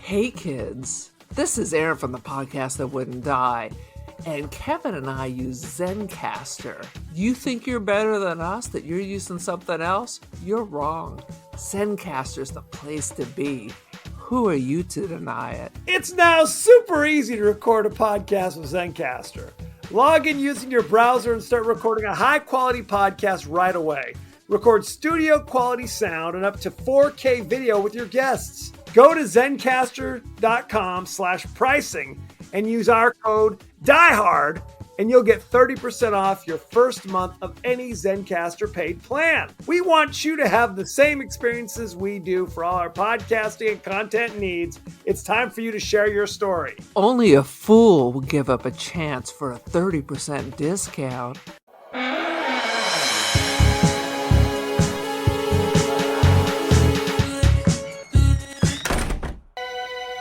Hey kids, this is Aaron from the podcast That Wouldn't Die, and Kevin and I use Zencastr. You think you're better than us, that you're using something else? You're wrong. Zencastr's the place to be. Who are you to deny it? It's now super easy to record a podcast with Zencastr. Log in using your browser and start recording a high-quality podcast right away. Record studio-quality sound and up to 4K video with your guests. Go to zencastr.com/pricing and use our code DIEHARD and you'll get 30% off your first month of any Zencastr paid plan. We want you to have the same experiences we do for all our podcasting and content needs. It's time for you to share your story. Only a fool will give up a chance for a 30% discount.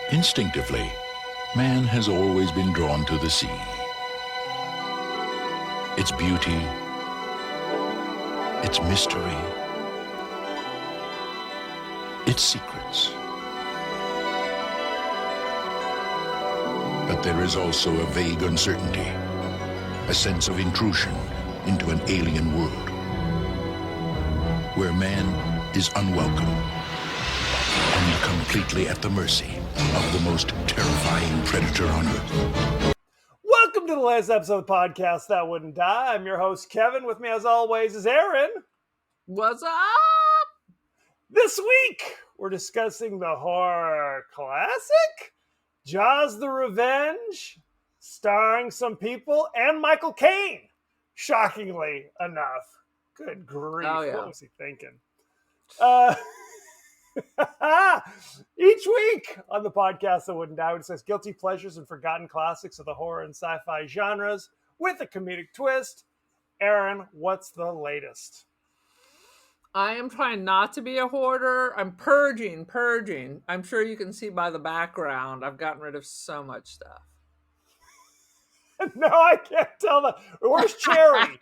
Instinctively, man has always been drawn to the sea. Its beauty, its mystery, its secrets. But there is also a vague uncertainty, a sense of intrusion into an alien world, where man is unwelcome and completely at the mercy of the most terrifying predator on earth. Welcome to the latest episode of the podcast That Wouldn't Die. I'm your host, Kevin. With me, as always, is Aaron. What's up? This week, we're discussing the horror classic, Jaws the Revenge, starring some people, and Michael Caine, shockingly enough. Good grief, Oh, yeah. What was he thinking? Each week on the podcast That Wouldn't Die, we discuss guilty pleasures and forgotten classics of the horror and sci-fi genres with a comedic twist. Aaron, what's the latest? I am trying not to be a hoarder. I'm purging. I'm sure you can see by the background, I've gotten rid of so much stuff. No, I can't tell that. Where's Cherry?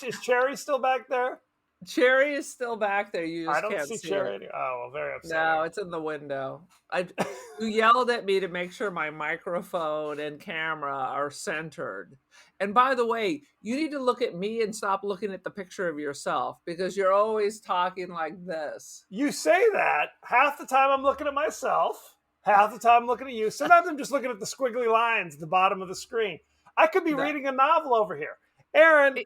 Is Cherry still back there? Cherry is still back there. You just I don't can't see see Cherry. it. Oh, well, very upsetting. No, it's in the window. You yelled at me to make sure my microphone and camera are centered. And by the way, you need to look at me and stop looking at the picture of yourself because you're always talking like this. You say that. Half the time I'm looking at myself. Half the time I'm looking at you. Sometimes I'm just looking at the squiggly lines at the bottom of the screen. I could be reading a novel over here. Aaron,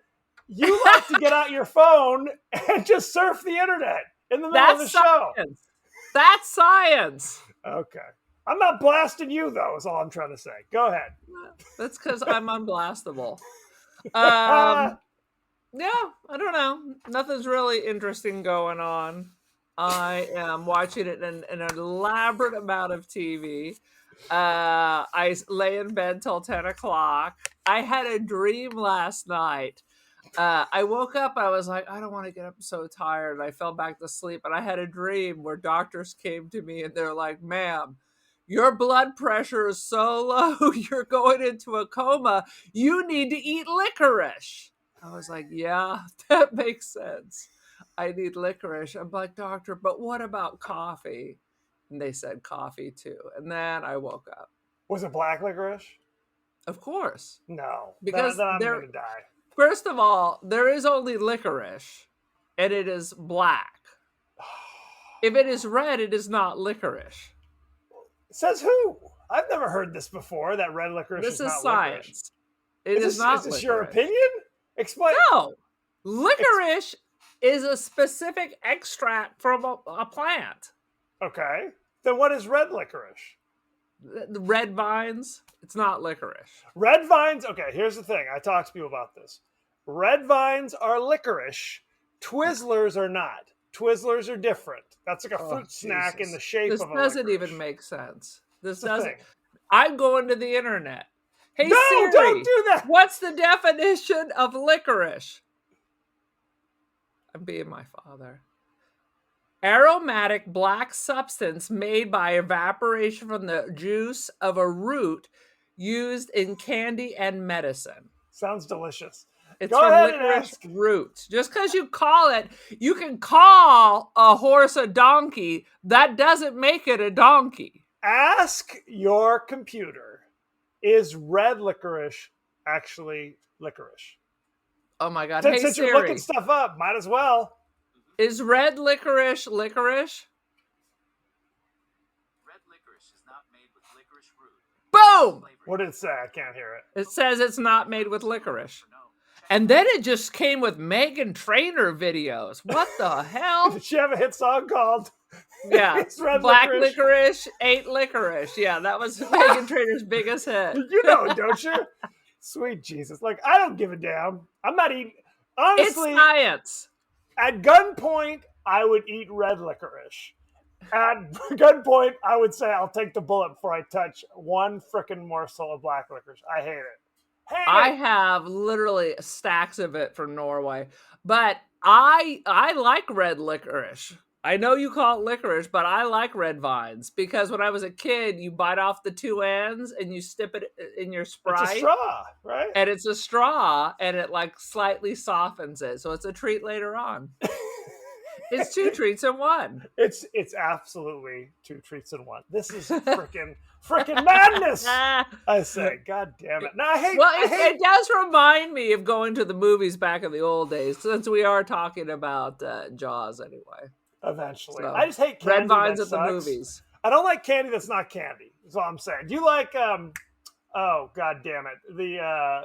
you like to get out your phone and just surf the internet in the middle of the show. That's science. Okay. I'm not blasting you, though, is all I'm trying to say. Go ahead. That's because I'm unblastable. Yeah, I don't know. Nothing's really interesting going on. I am watching it in an elaborate amount of TV. I lay in bed till 10 o'clock. I had a dream last night. I woke up, I was like, I don't want to get up, I'm so tired. I fell back to sleep, and I had a dream where doctors came to me and they're like, ma'am, your blood pressure is so low, you're going into a coma. You need to eat licorice. I was like, yeah, that makes sense. I need licorice. I'm like, doctor, but what about coffee? And they said coffee too. And then I woke up. Was it black licorice? Of course. No. Because then I'm going to die. First of all, there is only licorice, and it is black. If it is red, it is not licorice. Says who? I've never heard this before, that red licorice is not science. Licorice. Is not Is this licorice. your opinion? Explain. No. Licorice is a specific extract from a plant. Okay. Then what is red licorice? The red vines, it's not licorice. Red vines, okay, here's the thing. I talk to people about this. Red vines are licorice. Twizzlers are not. Twizzlers are different. That's like a fruit snack in the shape of a licorice. This doesn't even make sense. This That's doesn't. I'm going to the internet. Hey, no, Siri, don't do that. What's the definition of licorice? I'm being my father. Aromatic black substance made by evaporation from the juice of a root used in candy and medicine. Sounds delicious. It's Go from ahead and licorice ask. roots. Just because you call it, you can call a horse a donkey. That doesn't make it a donkey. Ask your computer, is red licorice actually licorice? Oh my God. Since, Hey since you're looking Siri, stuff up, might as well. is red licorice licorice? Red licorice is not made with licorice root. Boom! What did it say? I can't hear it. It says it's not made with licorice. And then it just came with Megan Trainor videos. What the hell? Did she have a hit song called Yeah. It's Red Black Licorice? licorice, ate licorice. Yeah, that was Megan Trainor's biggest hit. You know, don't you? Sweet Jesus. Like, I don't give a damn. I'm not eating. It's Honestly, science. at gunpoint, I would eat red licorice. At gunpoint, I would say I'll take the bullet before I touch one frickin' morsel of black licorice. I hate it. I have literally stacks of it from Norway, but I like red licorice. I know you call it licorice, but I like red vines because when I was a kid, you bite off the two ends and you dip it in your Sprite. It's a straw, right? And it's a straw, and it like slightly softens it, so it's a treat later on. It's two treats in one. It's absolutely two treats in one. This is frickin' madness. I say, God damn it. No, I hate. Well, I hate it does remind me of going to the movies back in the old days, since we are talking about Jaws anyway. Eventually, So, I just hate candy red vines that at the sucks. movies. I don't like candy that's not candy. That's all I'm saying. Do you like oh god damn it. The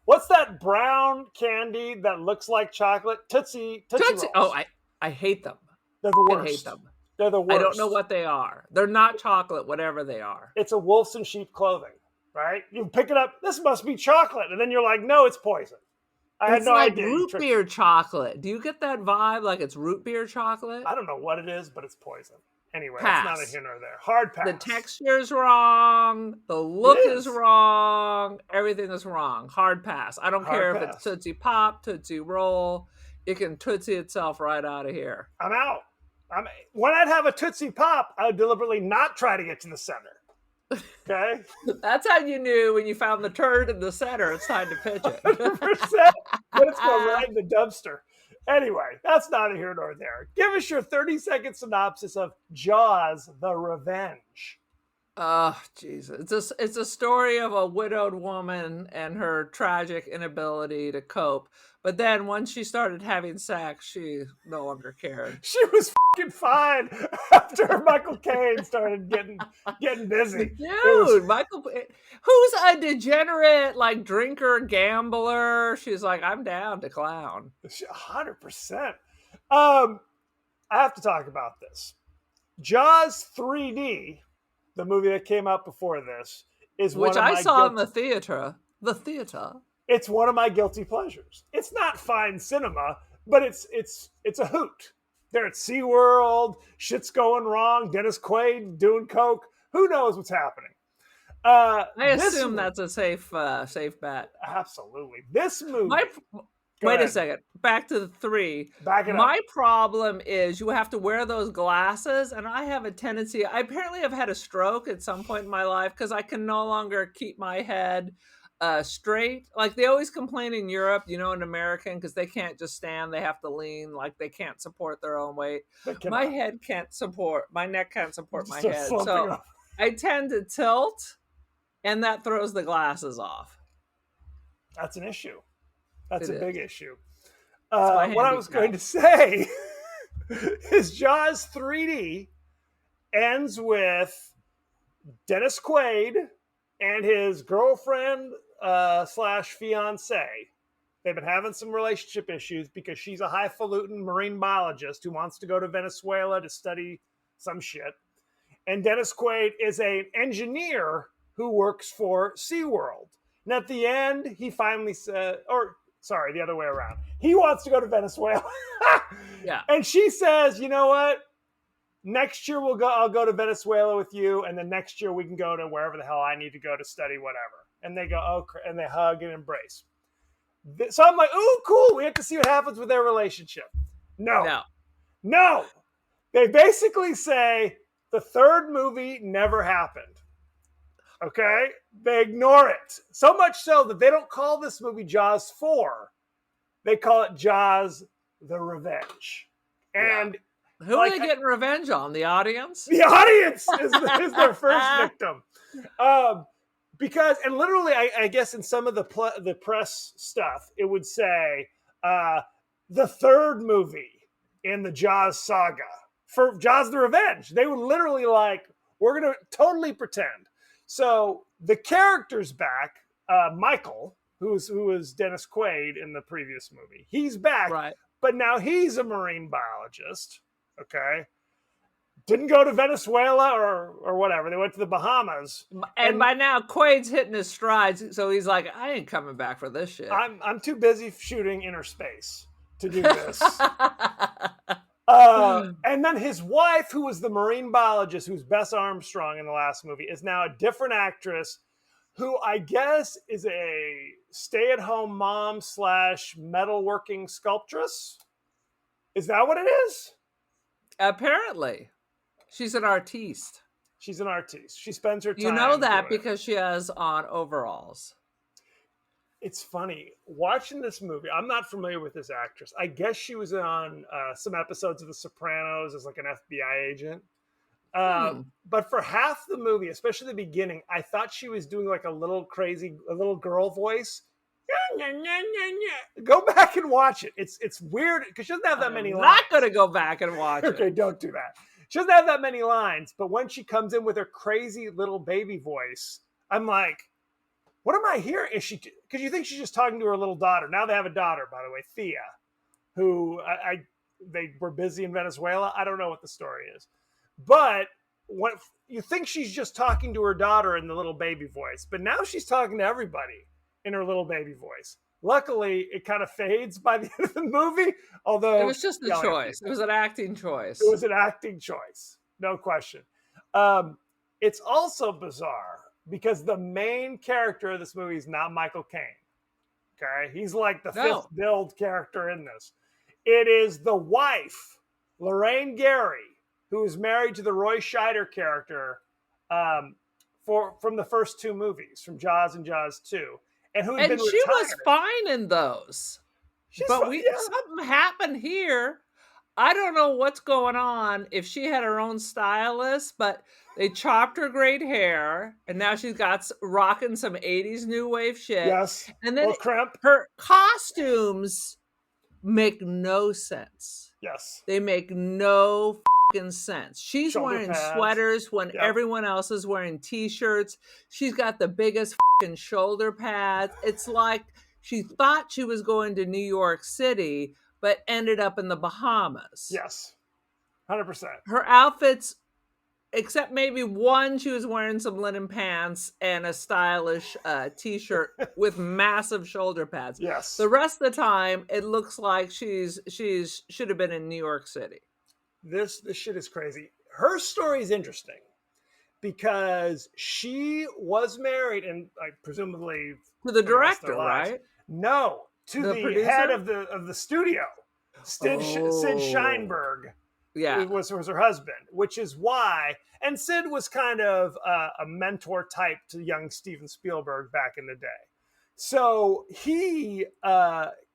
what's that brown candy that looks like chocolate? Tootsie Rolls. Oh, I hate them. They're the I worst. hate them. They're the worst. I don't know what they are. They're not chocolate, whatever they are. It's a wolves in sheep clothing, right? You pick it up, this must be chocolate, and then you're like, no, it's poison. I had It's no like idea. root beer chocolate. Do you get that vibe like it's root beer chocolate? I don't know what it is, but it's poison. Anyway, Pass. it's not a here nor there. Hard pass. The texture's wrong. The look It is is. wrong. Everything is wrong. Hard pass. I don't Hard care if pass. it's Tootsie Pop, Tootsie Roll. It can Tootsie itself right out of here. I'm out. When I'd have a Tootsie Pop, I would deliberately not try to get to the center. Okay? That's how you knew when you found the turd in the center, it's time to pitch it. 100%. Let's go right in the dumpster. Anyway, that's neither here nor there. Give us your 30-second synopsis of Jaws: The Revenge. Oh, Jesus. It's a story of a widowed woman and her tragic inability to cope. But then once she started having sex, she no longer cared. She was fucking fine after Michael Caine started getting busy. Dude, who's a degenerate, like, drinker, gambler? She's like, I'm down to clown. 100%. I have to talk about this. Jaws 3D, the movie that came out before this, is Which one of my I saw in guilty- the theater. The theater. It's one of my guilty pleasures. It's not fine cinema, but it's a hoot. They're at SeaWorld, shit's going wrong, Dennis Quaid doing coke. Who knows what's happening? I This assume movie- that's a safe bet. Absolutely. This movie. Go Wait a ahead. second. Back to the 3. Back it up. My problem is you have to wear those glasses, and I have a tendency. I apparently have had a stroke at some point in my life because I can no longer keep my head straight. Like they always complain in Europe, in American, because they can't just stand; they have to lean. Like they can't support their own weight. My neck can't support my Just head, slumping so off. I tend to tilt, and that throws the glasses off. That's an issue. That's It a big issue. my What I was handicap. going to say is Jaws 3D ends with Dennis Quaid and his girlfriend slash fiance. They've been having some relationship issues because she's a highfalutin marine biologist who wants to go to Venezuela to study some shit. And Dennis Quaid is an engineer who works for SeaWorld. And at the end, he finally said, sorry, the other way around. He wants to go to Venezuela. Yeah. And she says, you know what? Next year I'll go to Venezuela with you, and then next year we can go to wherever the hell I need to go to study whatever. And they go, oh, and they hug and embrace. So I'm like, ooh, cool. We have to see what happens with their relationship. No. They basically say the third movie never happened. Okay? They ignore it. So much so that they don't call this movie Jaws 4. They call it Jaws: The Revenge. And Who are they getting revenge on? The audience? The audience is their first victim. Because, and literally, I guess in some of the press stuff, it would say the third movie in the Jaws saga for Jaws the Revenge. They would literally like, we're going to totally pretend. So the character's back. Michael, who was Dennis Quaid in the previous movie, he's back. Right. But now he's a marine biologist. Okay. Didn't go to Venezuela or whatever. They went to the Bahamas. And by now, Quaid's hitting his strides, so he's like, I ain't coming back for this shit. I'm too busy shooting Inner Space to do this. And then his wife, who was the marine biologist, who's Bess Armstrong in the last movie, is now a different actress who I guess is a stay-at-home mom / metalworking sculptress. Is that what it is? Apparently. She's an artiste. She's an artiste. She spends her time. You know that doing because she has on overalls. It's funny. Watching this movie, I'm not familiar with this actress. I guess she was on some episodes of The Sopranos as like an FBI agent. But for half the movie, especially the beginning, I thought she was doing like a little girl voice. Go back and watch it. It's weird because she doesn't have that many lines. Not going to go back and watch it. Okay, don't do that. She doesn't have that many lines, but when she comes in with her crazy little baby voice, I'm like, what am I hearing? Is she? Because you think she's just talking to her little daughter. Now they have a daughter, by the way, Thea, who they were busy in Venezuela. I don't know what the story is, but what you think she's just talking to her daughter in the little baby voice, but now she's talking to everybody in her little baby voice. Luckily, it kind of fades by the end of the movie, although... It was just a choice. It was an acting choice. It was an acting choice. No question. It's also bizarre because the main character of this movie is not Michael Caine. Okay? He's like the fifth build character in this. It is the wife, Lorraine Gary, who is married to the Roy Scheider character from the first two movies, from Jaws and Jaws 2. And she was fine in those. Something happened here. I don't know what's going on if she had her own stylist, but they chopped her great hair, and now she's got rocking some 80s new wave shit. Yes. And then crimp. Her costumes make no sense. Yes. They make no sense. She's Shoulder wearing pads. sweaters when everyone else is wearing t-shirts. She's got the biggest shoulder pads. It's like she thought she was going to New York City, but ended up in the Bahamas. Yes. 100%. Her outfits, except maybe one, she was wearing some linen pants and a stylish t-shirt with massive shoulder pads. Yes. The rest of the time, it looks like she's should have been in New York City. This shit is crazy. Her story is interesting because she was married and presumably to the director, right? No, to the head of the studio, Sid Sheinberg. Yeah, was her husband, which is why. And Sid was kind of a mentor type to young Steven Spielberg back in the day. So he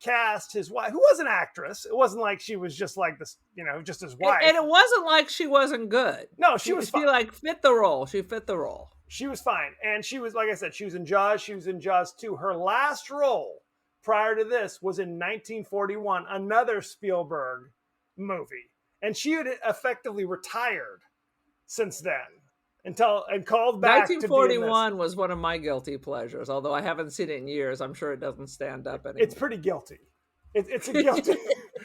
cast his wife, who was an actress. It wasn't like she was just like this, just his wife. And it wasn't like she wasn't good. No, she was fine. She fit the role. She fit the role. She was fine. And she was, like I said, she was in Jaws. She was in Jaws 2. Her last role prior to this was in 1941, another Spielberg movie. And she had effectively retired since then. And called back. 1941 was one of my guilty pleasures, although I haven't seen it in years. I'm sure it doesn't stand up anymore. It's pretty guilty. It's a guilty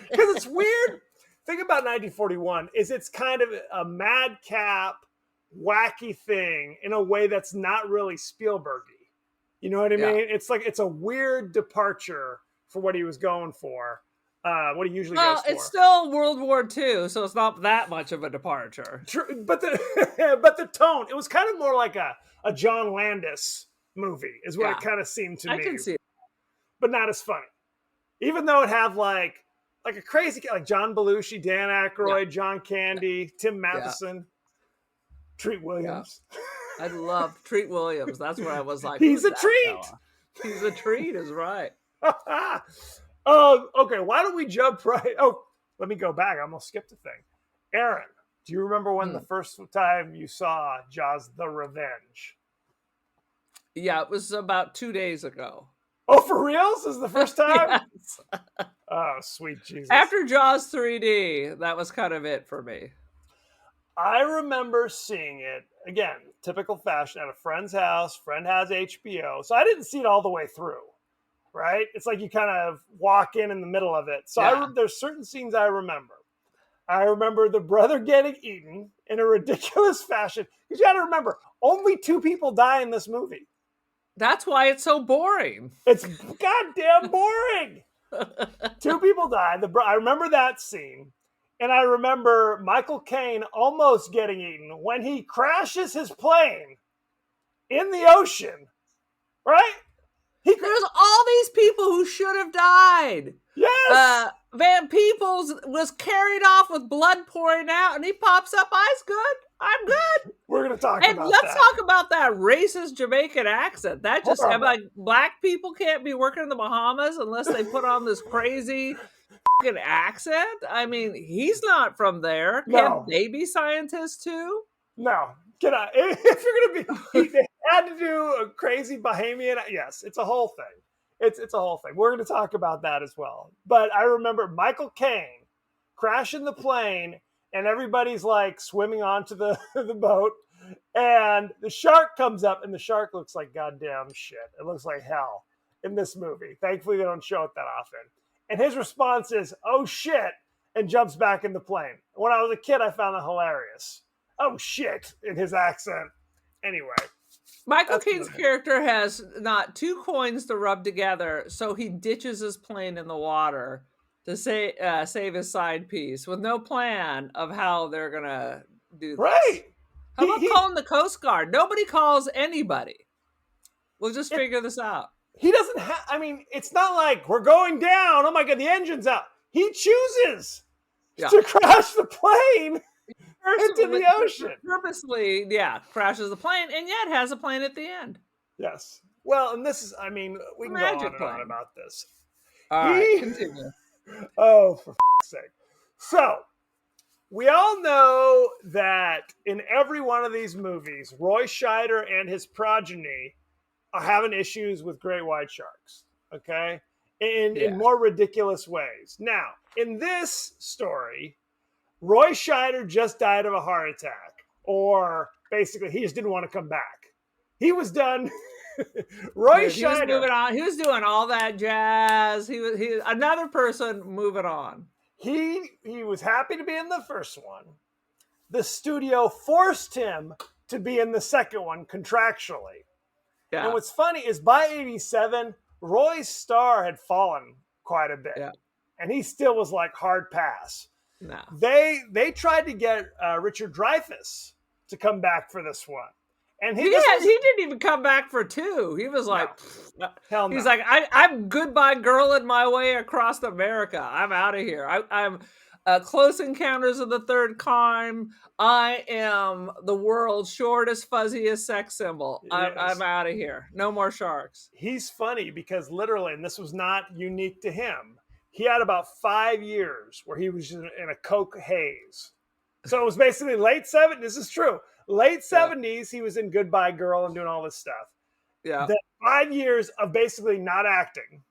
because it's weird. Thing about 1941 is it's kind of a madcap, wacky thing in a way that's not really Spielberg-y. You know what I mean? It's like it's a weird departure for what he was going for. What he usually goes for. It's still World War II, so it's not that much of a departure. True, but the tone, it was kind of more like a John Landis movie, is what it kind of seemed to me. I can see it. But not as funny. Even though it had like a crazy, like John Belushi, Dan Aykroyd, John Candy, Tim Matheson, Treat Williams. I love Treat Williams. That's where I was like, he's a treat. Fella? He's a treat, is right. Okay, why don't we jump right? Oh, let me go back. I almost skipped a thing. Aaron, do you remember when Hmm. the first time you saw Jaws: The Revenge? Yeah, it was about 2 days ago. Oh, for reals? This is the first time? Yes. Oh, sweet Jesus. After Jaws 3D, that was kind of it for me. I remember seeing it, again, typical fashion, at a friend's house. Friend has HBO. So I didn't see it all the way through, right? It's like you kind of walk in the middle of it. So Yeah. there's certain scenes I remember. I remember the brother getting eaten in a ridiculous fashion. Because you got to remember, only 2 people die in this movie. That's why it's so boring. It's goddamn boring. 2 people die. I remember that scene. And I remember Michael Caine almost getting eaten when he crashes his plane in the ocean, right? There's all these people who should have died. Yes. Van Peebles was carried off with blood pouring out, and he pops up. I'm good. We're going to talk And about let's that. talk about that racist Jamaican accent. That just, I'm Horrible. like, black people can't be working in the Bahamas unless they put on this crazy fucking accent. I mean, he's not from there. No. Can't they be scientists too? No. If you're going to be, they had to do a crazy Bahamian. Yes, it's a whole thing. It's a whole thing. We're going to talk about that as well. But I remember Michael Caine crashing the plane, and everybody's like swimming onto the boat, and the shark comes up, and the shark looks like goddamn shit. It looks like hell in this movie. Thankfully, they don't show it that often. And his response is, "Oh shit," and jumps back in the plane. When I was a kid, I found that hilarious. Oh shit, in his accent. Anyway. Michael That's Caine's good. character has not 2 coins to rub together, so he ditches his plane in the water to save his side piece with no plan of how they're gonna do this. Right. How about calling the Coast Guard? Nobody calls anybody. We'll just figure this out. He doesn't have, I mean, it's not like we're going down. Oh my God, the engine's out. He chooses to crash the plane into the ocean. Purposely, crashes the plane, and yet has a plane at the end. Yes. Well, and this is, I mean, we can Magic go on and on plane. about this. All right, continue. Oh, for sake. So, we all know that in every one of these movies, Roy Scheider and his progeny are having issues with great white sharks, okay? In more ridiculous ways. Now, in this story, Roy Scheider just died of a heart attack, or basically he just didn't want to come back. He was done. Roy Scheider. He was moving on. He was doing all that jazz. He was another person moving on. He was happy to be in the first one. The studio forced him to be in the second one contractually. Yeah. And what's funny is by 87, Roy's star had fallen quite a bit. Yeah. And he still was like hard pass. No. They tried to get Richard Dreyfuss to come back for this one. And he didn't even come back for 2. He was like, hell no. He's like, I'm goodbye girling my way across America. I'm out of here. I'm Close Encounters of the Third Kind. I am the world's shortest, fuzziest sex symbol. Yes. I'm out of here. No more sharks. He's funny because literally, and this was not unique to him, he had about 5 years where he was in a coke haze. So it was basically late 70s. This is true. Late 70s, he was in Goodbye Girl and doing all this stuff. Yeah. Then 5 years of basically not acting,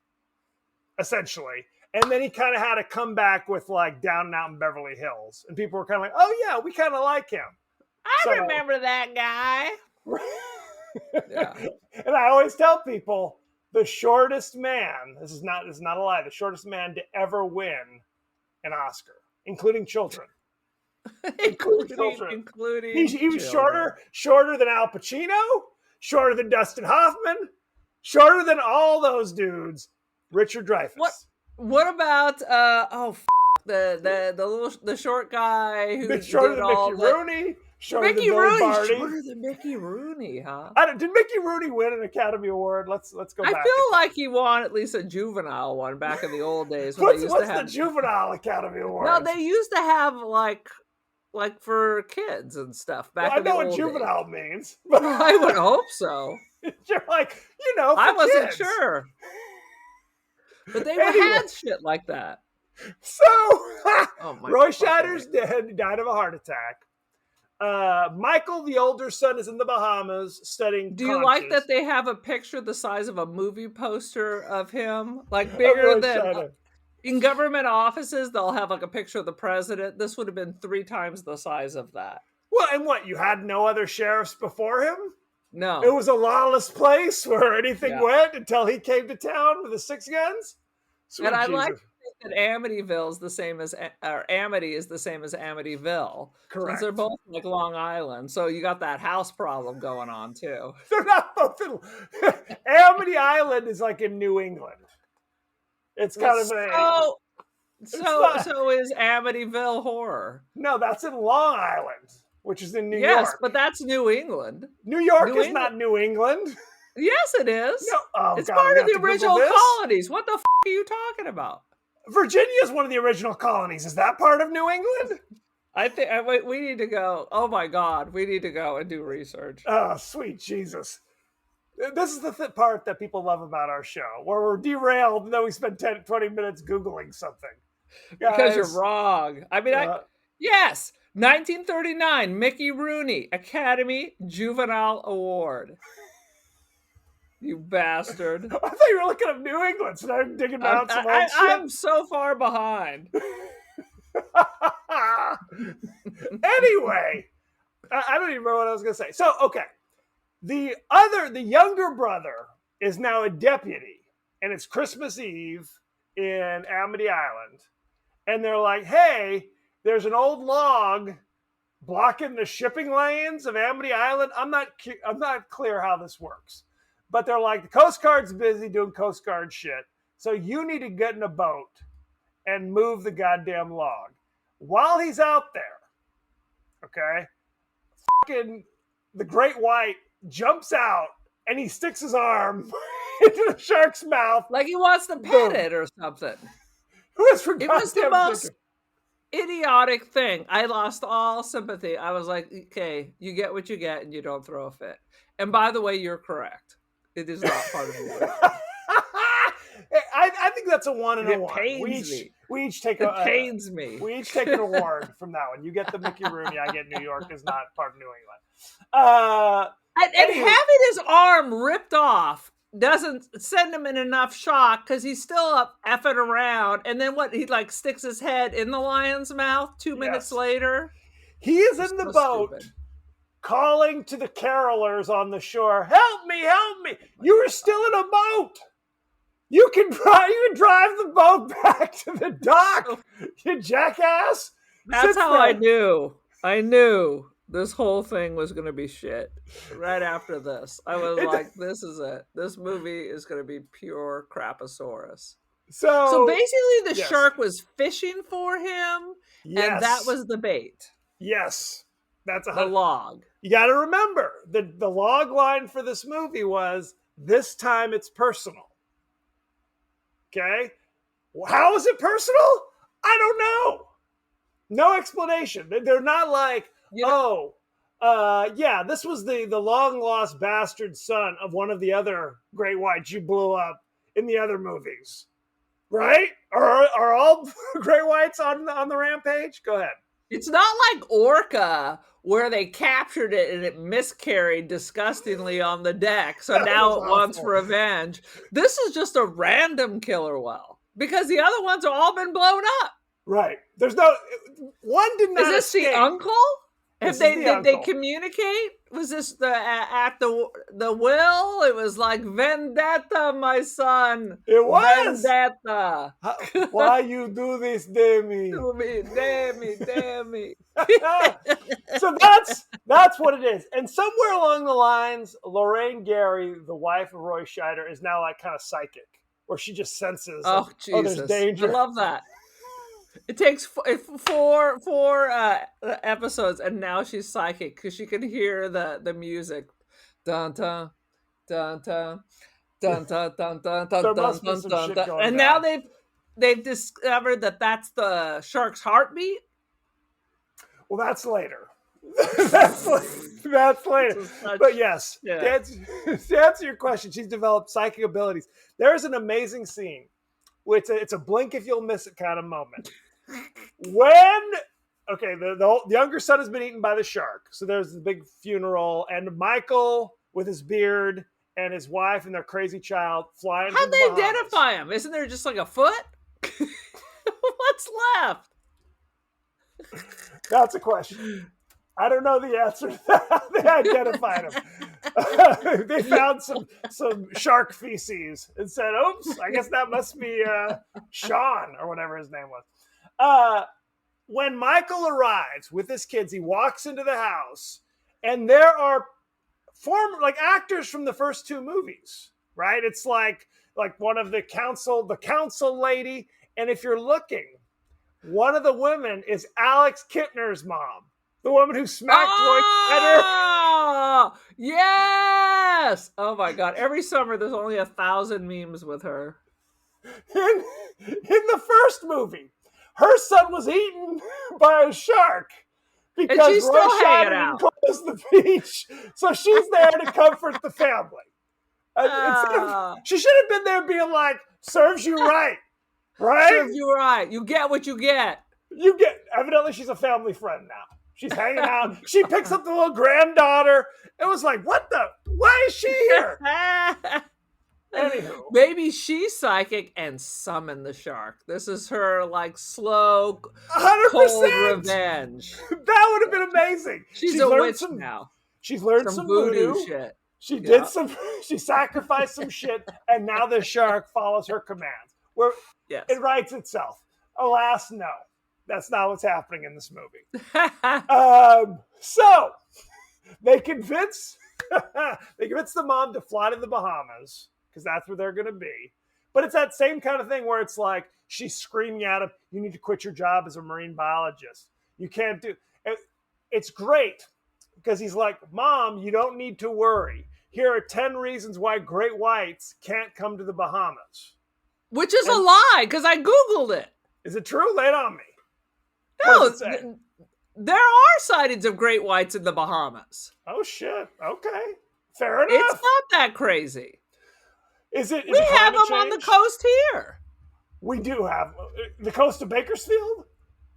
essentially. And then he kind of had to come back with like Down and Out in Beverly Hills. And people were kind of like, oh yeah, we kind of like him. I remember that guy. Yeah. And I always tell people, the shortest man, this is not a lie, the shortest man to ever win an Oscar, including children. including he was shorter than Al Pacino, shorter than Dustin Hoffman, shorter than all those dudes. Richard Dreyfuss. What about the short guy who shorter than Mickey Rooney? Mickey Rooney, shorter than Mickey Rooney, huh? Did Mickey Rooney win an Academy Award? Let's go back. I feel like he won at least a juvenile one back in the old days. What's the juvenile Academy Award? No, they used to have like for kids and stuff back in the old days. I know what juvenile means. But I would hope so. You're like, for I wasn't kids. sure. But they had shit like that. So, Oh my Roy fucking Scheider's dead. He died of a heart attack. Michael, the older son, is in the Bahamas studying Do you like conches that they have a picture the size of a movie poster of him? Like of bigger Roy than Scheider. in government offices, they'll have like a picture of the president. This would have been 3 times the size of that. Well, and what? You had no other sheriffs before him? No. It was a lawless place where anything Yeah. went until he came to town with his 6 guns. Sweet And I Jesus. like that Amityville is the same as, or Amity is the same as Amityville. Correct. Since they're both like Long Island. So you got that house problem going on too. They're not both in. Amity Island is like in New England. It's kind of a. So is Amityville horror. No, that's in Long Island, which is in New Yes, York. but that's New England. New York New is not New England. Yes, it is. No, oh, It's God, part we of the have to Google original this? colonies. What the are you talking about? Virginia is one of the original colonies. Is that part of New England? I think we need to go. Oh my God, we need to go and do research. Oh, sweet Jesus. This is the part that people love about our show, where we're derailed and then we spend 10, 20 minutes Googling something. Because Guys, you're wrong. I mean, yes, 1939, Mickey Rooney, Academy Juvenile Award. You bastard. I thought you were looking up New England, so now I'm digging out some old shit. I'm so far behind. Anyway, I don't even remember what I was going to say. So, okay. The younger brother is now a deputy, and it's Christmas Eve in Amity Island. And they're like, hey, there's an old log blocking the shipping lanes of Amity Island. I'm not clear how this works. But they're like, the Coast Guard's busy doing Coast Guard shit. So you need to get in a boat and move the goddamn log. While he's out there, okay, fucking the great white jumps out and he sticks his arm into the shark's mouth. Like he wants to pet it or something. Who has It was the most idiotic thing. I lost all sympathy. I was like, okay, you get what you get and you don't throw a fit. And by the way, you're correct. It is not part of the movie. I think that's a 1 and a 1. Pains me. We each take It pains me. We each take an award from that one. You get the Mickey Rooney. I get New York is not part of New England. And having his arm ripped off doesn't send him in enough shock because he's still up effing around. And then what? He like sticks his head in the lion's mouth 2 minutes later. He is in the boat. Stupid. Calling to the carolers on the shore, help me, help me. You are still in a boat. You can drive the boat back to the dock, you jackass. That's how I knew. I knew this whole thing was going to be shit. Right after this, I was like, this is it. This movie is going to be pure craposaurus. So basically the shark was fishing for him, and that was the bait. Yes. That's the log. You got to remember, the log line for this movie was, this time it's personal. Okay? How is it personal? I don't know. No explanation. They're not like, this was the long lost bastard son of one of the other great whites you blew up in the other movies. Right? Are all great whites on the rampage? Go ahead. It's not like Orca, where they captured it and it miscarried disgustingly on the deck, so now it wants revenge. This is just a random killer whale, because the other ones have all been blown up. Right. There's no... One did not Is this escape. the uncle? Did they communicate? Was this at the will? It was like vendetta, my son. It was vendetta. Why you do this, Demi? To me, Demi. So that's what it is. And somewhere along the lines, Lorraine Gary, the wife of Roy Scheider, is now like kind of psychic, where she just senses. Oh, Jesus! There's danger. I love that. It takes four episodes, and now she's psychic because she can hear the music, dun dun dun dun dun dun dun dun dun dun dun dun. And now they've discovered that that's the shark's heartbeat. Well, that's later. that's later. But yes, to answer your question, she's developed psychic abilities. There is an amazing scene It's a blink if you'll miss it kind of moment. When the younger son has been eaten by the shark, so there's the big funeral, and Michael with his beard and his wife and their crazy child flying. How'd they identify him? Isn't there just like a foot? What's left? That's a question. I don't know the answer to that. They identified him. They found some shark feces and said, oops, I guess that must be Sean or whatever his name was. When Michael arrives with his kids, he walks into the house, and there are actors from the first two movies, right? It's like one of the council lady. And if you're looking, one of the women is Alex Kittner's mom, the woman who smacked Roy Scheider. Yes! Oh my God. Every summer there's only 1,000 memes with her. In the first movie, her son was eaten by a shark because Roy Scheider didn't close the beach. So she's there to comfort the family. She should have been there being like, serves you right. Right? Serves you right. You get what you get. Evidently she's a family friend now. She's hanging out. She picks up the little granddaughter. It was like, why is she here? Anywho. Maybe she's psychic and summoned the shark. This is her like slow, 100%. cold revenge. That would have been amazing. She's a witch now. She's learned some voodoo shit. She sacrificed some shit, and now the shark follows her commands. It writes itself. Alas, no. That's not what's happening in this movie. So they convince the mom to fly to the Bahamas because that's where they're going to be. But it's that same kind of thing where it's like she's screaming at him, you need to quit your job as a marine biologist. You can't do it. It's great because he's like, Mom, you don't need to worry. Here are 10 reasons why great whites can't come to the Bahamas. Which is a lie because I Googled it. Is it true? Lay it on me. No, there are sightings of great whites in the Bahamas. Oh, shit. Okay. Fair enough. It's not that crazy. We have them on the coast here. We do have the coast of Bakersfield?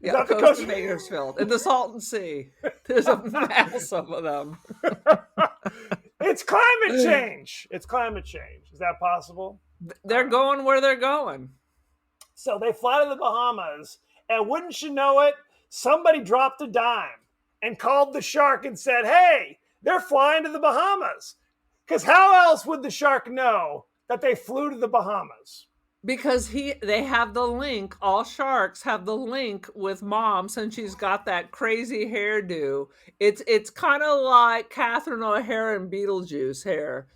Yeah, the coast of Bakersfield. In the Salton Sea. There's a mass of them. It's climate change. Is that possible? They're going where they're going. So they fly to the Bahamas, and wouldn't you know it, somebody dropped a dime and called the shark and said, hey, they're flying to the Bahamas. Because how else would the shark know that they flew to the Bahamas? Because they have the link, all sharks have the link with Mom since she's got that crazy hairdo. It's kind of like Catherine O'Hara and Beetlejuice hair.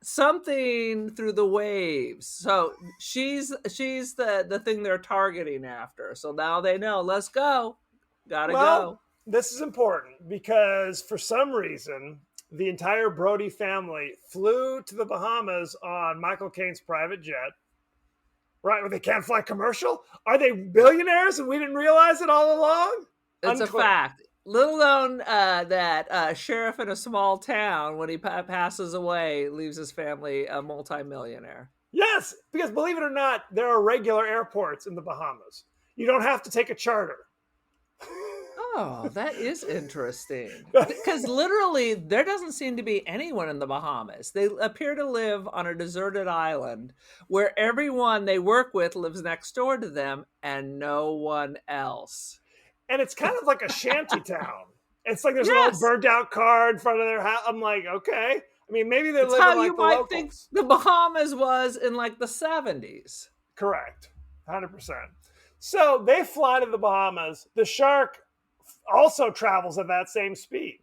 Something through the waves. So she's the thing they're targeting after. So now they know, let's go. Gotta go. This is important because for some reason, the entire Brody family flew to the Bahamas on Michael Caine's private jet. Right, where they can't fly commercial? Are they billionaires and we didn't realize it all along? It's a fact. Little known that sheriff in a small town, when he passes away, leaves his family a multimillionaire. Yes, because believe it or not, there are regular airports in the Bahamas. You don't have to take a charter. Oh, that is interesting. Because literally, there doesn't seem to be anyone in the Bahamas. They appear to live on a deserted island where everyone they work with lives next door to them and no one else. And it's kind of like a shanty town. It's like there's an old burnt out car in front of their house. I'm like, okay. I mean, maybe they're living like the locals. How you might think the Bahamas was in like the 70s. Correct. 100%. So they fly to the Bahamas. The shark also travels at that same speed,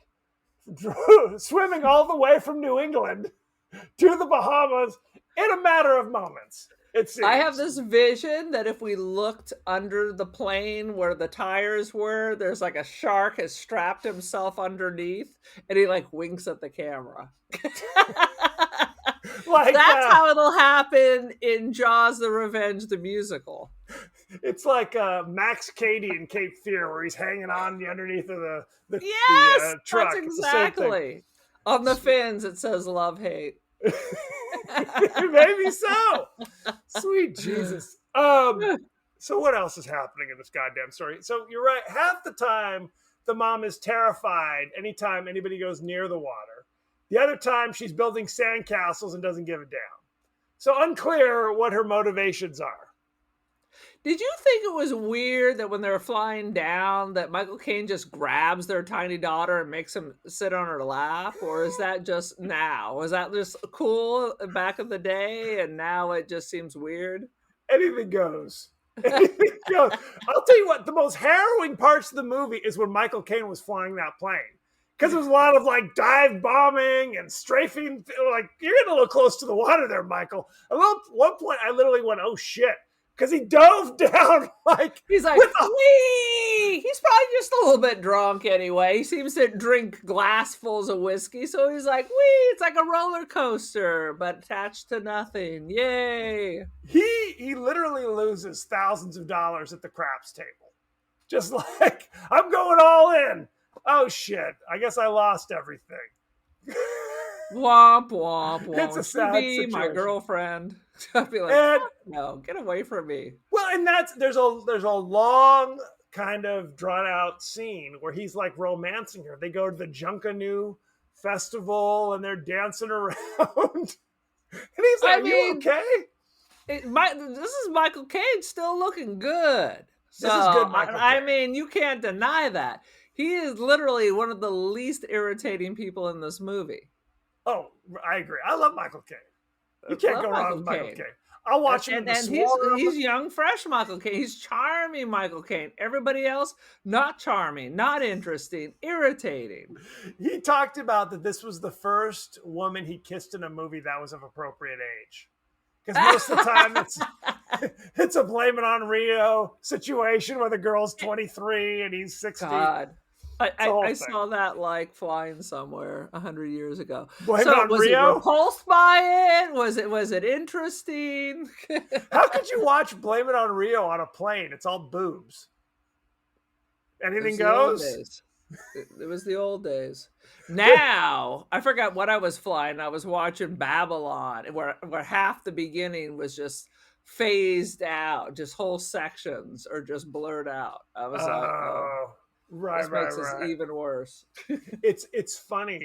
swimming all the way from New England to the Bahamas in a matter of moments. I have this vision that if we looked under the plane where the tires were, there's like a shark has strapped himself underneath and he like winks at the camera. That's how it'll happen in Jaws the Revenge, the musical. It's like Max Cady in Cape Fear where he's hanging on the underneath of the truck. That's exactly. On the fins it says love, hate. Maybe so. Sweet Jesus. So what else is happening in this goddamn story? So you're right. Half the time, the mom is terrified anytime anybody goes near the water. The other time, she's building sandcastles and doesn't give a damn. So unclear what her motivations are. Did you think it was weird that when they were flying down that Michael Caine just grabs their tiny daughter and makes him sit on her lap? Or is that just now? Was that just cool back in the day and now it just seems weird? Anything goes. Anything goes. I'll tell you what, the most harrowing parts of the movie is when Michael Caine was flying that plane. Because there was a lot of like dive bombing and strafing. Like, you're getting a little close to the water there, Michael. At one point, I literally went, oh shit. Because he dove down like he's like, wee! He's probably just a little bit drunk anyway. He seems to drink glassfuls of whiskey, so he's like, wee! It's like a roller coaster, but attached to nothing. Yay! He literally loses thousands of dollars at the craps table. Just like, I'm going all in. Oh shit! I guess I lost everything. Womp womp womp. It's a sad be my situation. girlfriend. I'd be like, And, no, get away from me. well, and there's a long kind of drawn out scene where he's like romancing her. They go to the Junkanoo festival and they're dancing around, and he's like, "You okay?" This is Michael Caine still looking good. So, This is good, Michael I Caine. mean, you can't deny that. He is literally one of the least irritating people in this movie. Oh, I agree. I love Michael Caine. You can't go wrong with Michael Caine. I'll watch him in And The Swarm. he's young, fresh Michael Caine. He's charming Michael Caine. Everybody else, not charming, not interesting, irritating. He talked about that this was the first woman he kissed in a movie that was of appropriate age. Because most of the time it's a blame it on Rio situation where the girl's 23 and he's 60. God. whole I thing. saw that like flying somewhere 100 years ago. Blame it So on was Rio? it repulsed by it? Was it interesting? How could you watch Blame It on Rio on a plane? It's all boobs. Anything goes? It was the old days. Now I forgot what I was flying. I was watching Babylon, where half the beginning was just phased out, just whole sections are just blurred out. I was like, oh, right, this makes right. this even worse. It's funny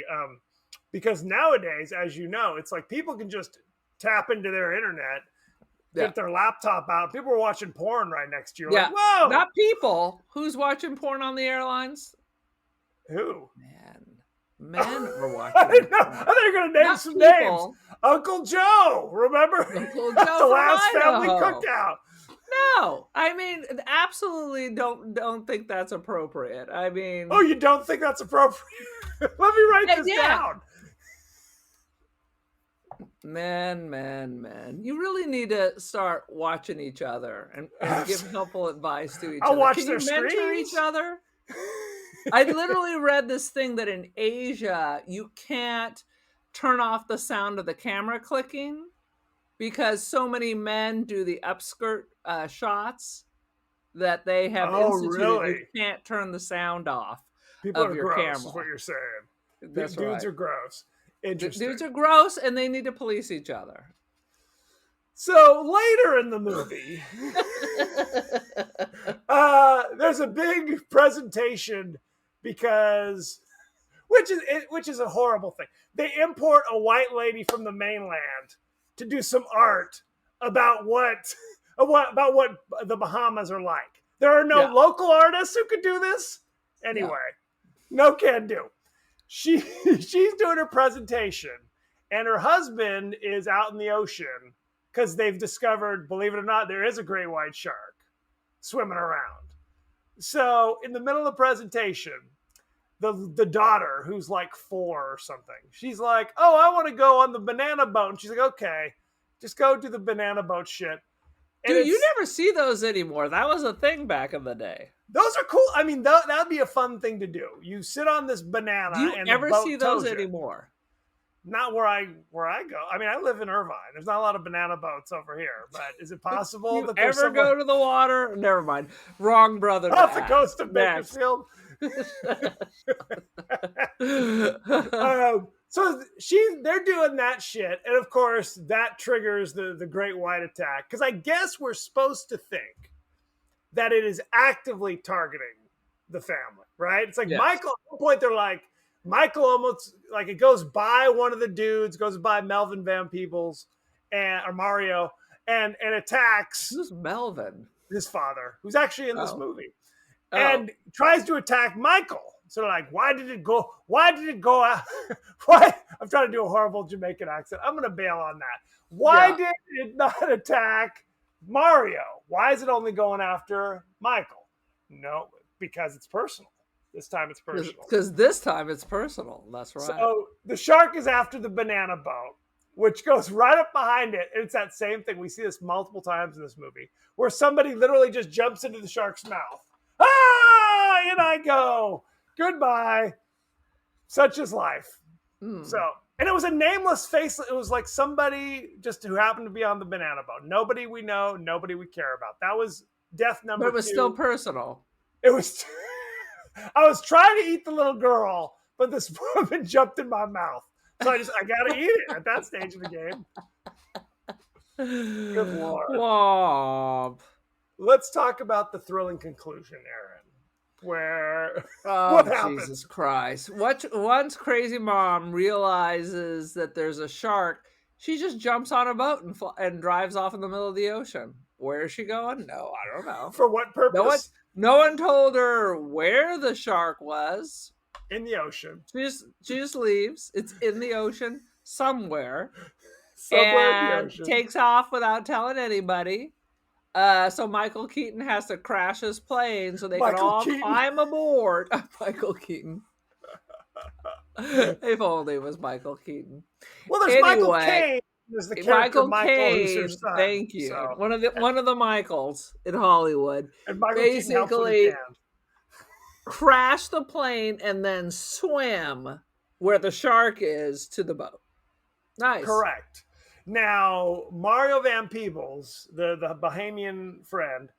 because nowadays, as you know, it's like people can just tap into their internet, get their laptop out. People are watching porn right next to you. Yeah, Like, whoa! not people. Who's watching porn on the airlines? Who? Men are watching. I didn't know. I thought you were going to name Not some people. names. Uncle Joe, remember? Uncle Joe the from last family Idaho. cookout. No, I mean, absolutely don't think that's appropriate. I mean, Oh, you don't think that's appropriate? Let me write this down. Man. You really need to start watching each other and give helpful advice to each I'll other. watch Can their you mentor screens. each other? I literally read this thing that in Asia, you can't turn off the sound of the camera clicking because so many men do the upskirt shots that they have instituted. Really? You can't turn the sound off. People of are your gross, camera. is what you're saying. That's Dudes right. are gross. Interesting. Dudes are gross and they need to police each other. So later in the movie, there's a big presentation because, which is a horrible thing. They import a white lady from the mainland to do some art about what the Bahamas are like. There are no local artists who could do this. Anyway, no can do. She's doing her presentation, and her husband is out in the ocean because they've discovered, believe it or not, there is a great white shark swimming around. So in the middle of the presentation, the daughter, who's like 4 or something, she's like, "Oh, I want to go on the banana boat." And she's like, "Okay, just go do the banana boat shit." And Dude, you never see those anymore. That was a thing back in the day. those are cool. I mean, that would be a fun thing to do. You sit on this banana. Do you and ever the boat see those tows you. anymore? Not where I go. I mean, I live in Irvine. There's not a lot of banana boats over here, but is it possible You that there's ever go to the water? Never mind. Wrong brother. off the to coast of ask. Next. Bakersfield? So they're doing that shit, and of course that triggers the great white attack. Because I guess we're supposed to think that it is actively targeting the family, right? It's like Yes. Michael. At one point, they're like Michael almost like it goes by one of the dudes, goes by Melvin Van Peebles or Mario, and attacks Who's Melvin? his father, who's actually in this Oh. movie, Oh. and tries to attack Michael. So they're like, why did it go out? Why? I'm trying to do a horrible Jamaican accent. I'm going to bail on that. Why did it not attack Mario? Why is it only going after Michael? No, because it's personal. This time it's personal. Because this time it's personal. That's right. So the shark is after the banana boat, which goes right up behind it. And it's that same thing. We see this multiple times in this movie where somebody literally just jumps into the shark's mouth. Ah, in I go. Goodbye. Such is life. So, and it was a nameless face. It was like somebody just who happened to be on the banana boat. Nobody we know, nobody we care about. That was death number 2. But it was still personal. It was. I was trying to eat the little girl, but this woman jumped in my mouth. So I gotta eat it at that stage of the game. Good Lord. Womp. Let's talk about the thrilling conclusion, Aaron. Where Oh, what happened? Jesus Christ. Once Crazy Mom realizes that there's a shark, she just jumps on a boat and drives off in the middle of the ocean. Where is she going? No, I don't know. For what purpose? No one told her where the shark was. In the ocean. She just leaves. It's in the ocean somewhere. Somewhere in the And ocean. takes off without telling anybody. So Michael Keaton has to crash his plane so they can Michael all Keaton. climb aboard. Michael Keaton. If only it was Michael Keaton. Well, there's Michael Anyway, Caine. There's the character Michael, who's her son. Thank you. So, One of the Michaels in Hollywood and Michael Keaton helps when he basically can. crashed the plane and then swim where the shark is to the boat. Nice. Correct. Now, Mario Van Peebles, the Bahamian friend,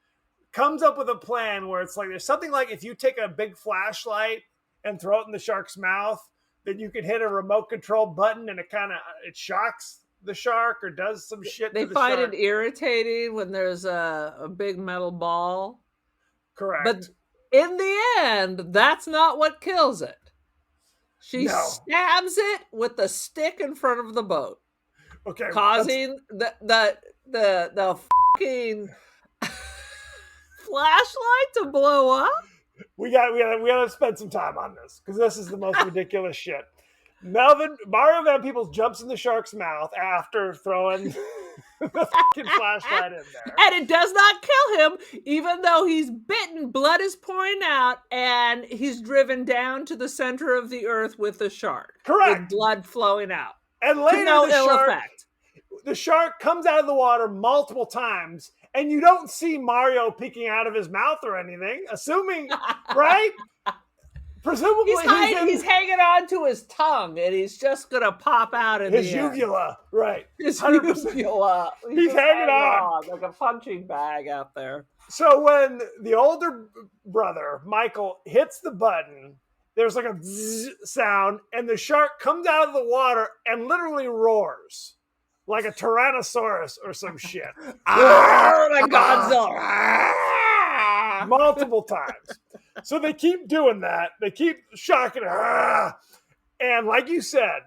comes up with a plan where it's like there's something like if you take a big flashlight and throw it in the shark's mouth, then you can hit a remote control button and it shocks the shark or does some shit. They to the find shark. it irritating when there's a big metal ball. Correct. But in the end, that's not what kills it. She No. stabs it with the stick in front of the boat, Okay, causing the fucking flashlight to blow up. we got to spend some time on this because this is the most ridiculous shit. Mario Van Peebles jumps in the shark's mouth after throwing the fucking flashlight in there. And it does not kill him, even though he's bitten, blood is pouring out, and he's driven down to the center of the earth with the shark. Correct. With blood flowing out. And To later, no the ill shark, effect. the shark comes out of the water multiple times, and you don't see Mario peeking out of his mouth or anything, assuming, right? Presumably, He's hanging on to his tongue, and he's just going to pop out in his the end. uvula, right? His 100%. uvula. He's just hanging on. like a punching bag out there. So when the older brother, Michael, hits the button, there's like a zzz sound, and the shark comes out of the water and literally roars like a Tyrannosaurus or some shit. Like Godzilla. Multiple times. So they keep doing that. They keep shocking her. And like you said,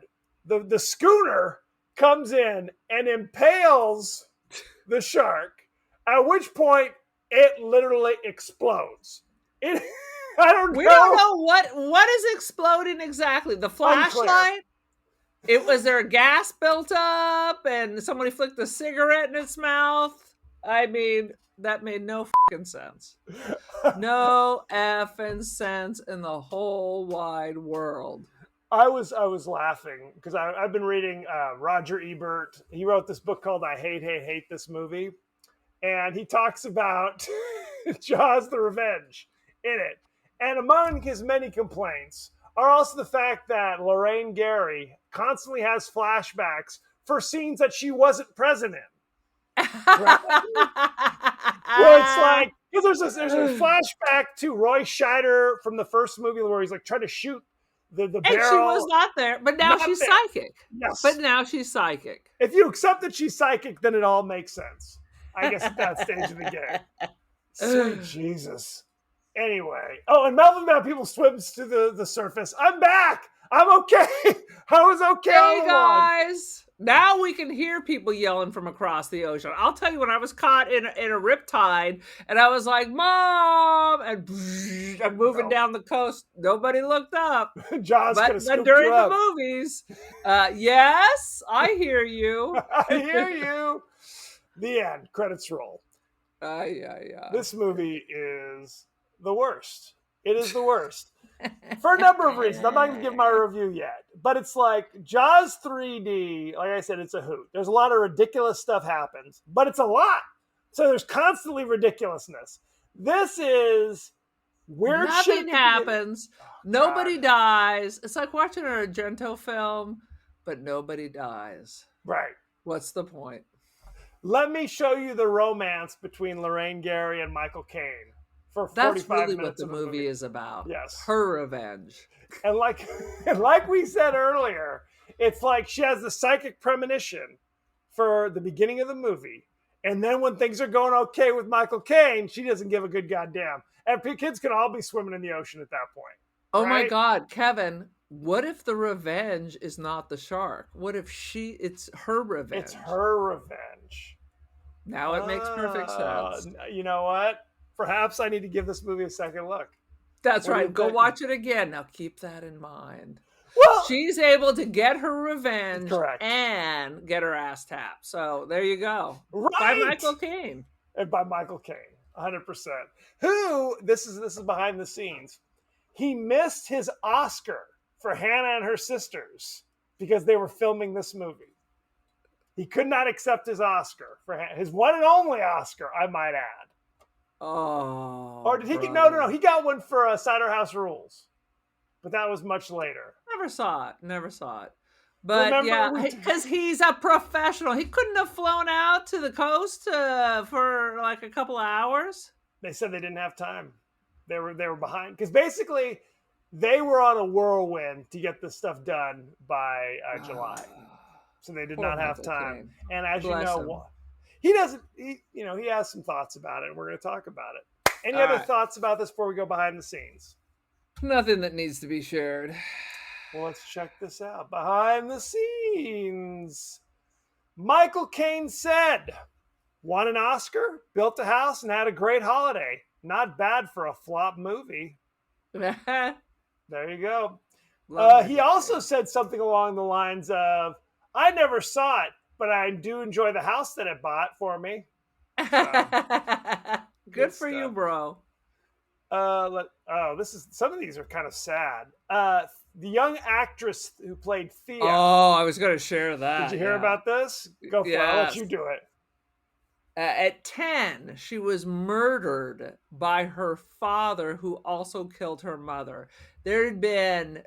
the schooner comes in and impales the shark, at which point it literally explodes. I don't We know. don't know what is exploding exactly. The flashlight? Was there a gas built up and somebody flicked a cigarette in its mouth? I mean, that made no fucking sense. No effing sense in the whole wide world. I was laughing because I've been reading Roger Ebert. He wrote this book called I Hate This Movie. And he talks about Jaws the Revenge in it. And among his many complaints are also the fact that Lorraine Gary constantly has flashbacks for scenes that she wasn't present in. Where it's like, because there's a flashback to Roy Scheider from the first movie where he's like trying to shoot the And barrel. she was not there, but now Not she's there. psychic. Yes. But now she's psychic. If you accept that she's psychic, then it all makes sense. I guess at that stage of the game. Sweet Jesus. Anyway. Oh, and Melvin Van Peebles swims to the surface. I'm back. I'm okay. I was okay all Hey along. guys. Now we can hear people yelling from across the ocean. I'll tell you, when I was caught in a riptide and I was like, Mom, and I'm moving down the coast, nobody looked up. Jaws could have But scooped during you the up. movies, yes, I hear you. I hear you. The end. Credits roll. Yeah. This movie is the worst. It is the worst. For a number of reasons. I'm not going to give my review yet. But it's like Jaws 3D, like I said, it's a hoot. There's a lot of ridiculous stuff happens, but it's a lot. So there's constantly ridiculousness. This is weird shit. Nothing happens. Nobody dies. It's like watching an Argento film, but nobody dies. Right. What's the point? Let me show you the romance between Lorraine Gary and Michael Caine for 45 That's really minutes what the of movie is about. Yes. Her revenge. And like we said earlier, it's like she has the psychic premonition for the beginning of the movie. And then when things are going okay with Michael Caine, she doesn't give a good goddamn. And kids can all be swimming in the ocean at that point. Oh my right? God, Kevin, what if the revenge is not the shark? What if it's her revenge? It's her revenge. Now it makes perfect sense. You know what? Perhaps I need to give this movie a second look. That's What do you right. Go think? watch it again. Now keep that in mind. Well, She's able to get her revenge Correct. and get her ass tapped. So there you go. right. By Michael Caine. And by Michael Caine, 100%. Who, this is behind the scenes. He missed his Oscar for Hannah and Her Sisters because they were filming this movie. He could not accept his Oscar for his one and only Oscar, I might add. Oh. Or did he get no? He got one for Cider House Rules, but that was much later. Never saw it. But Remember, yeah, because he's a professional. He couldn't have flown out to the coast for like a couple of hours. They said they didn't have time. They were behind because basically they were on a whirlwind to get this stuff done by July, so they did Poor not have Michael time. Caine. And as Bless you him. know, he doesn't. He has some thoughts about it, and we're going to talk about it. Any All other right. thoughts about this before we go behind the scenes? Nothing that needs to be shared. Well, let's check this out. Behind the scenes. Michael Caine said, won an Oscar, built a house, and had a great holiday. Not bad for a flop movie. There you go. He also said something along the lines of, I never saw it, but I do enjoy the house that it bought for me. Good for you, stuff. bro. Some of these are kind of sad. The young actress who played Thea. Oh, I was going to share that. Did you hear about this? Go for it. I'll let you do it. At 10, she was murdered by her father, who also killed her mother. There had been